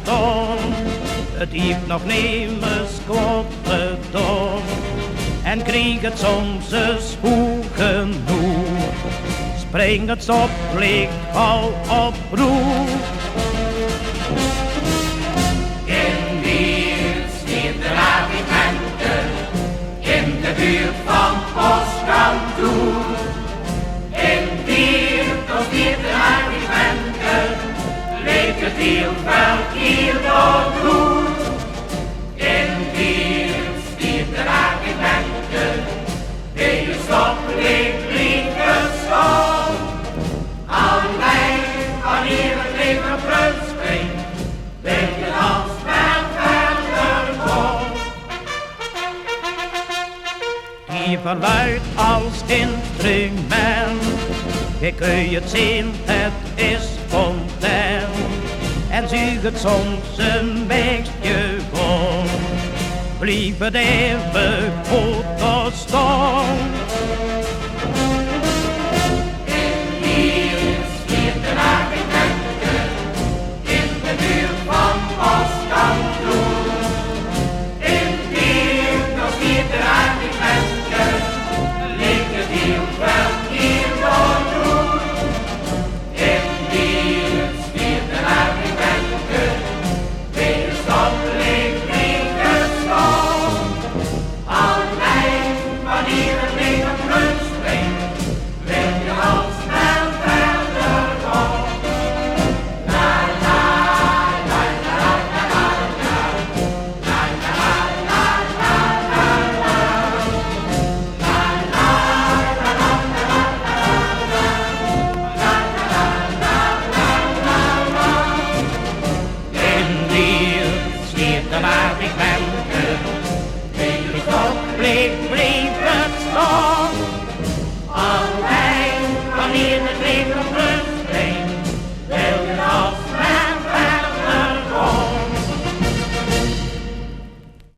stond. Het heeft nog nemens kwart gedaan. En kreeg het soms eens goed genoeg. Spring het stopleecht al op roep. In Wieërt steert de Menke, in de buurt van postkantoeër. In Wieërt steert de Menke, leeft het heel verkieër nog goed. In Wieërt steert de Menke, bij je stopleecht blief het staon. Allein, wannier het leven vreugd springt, weet je als men verder komt. Die verluidt als instrument, je kun je het zien, het is fontein. En zuig het soms een beetje vol, blief het even goed staan.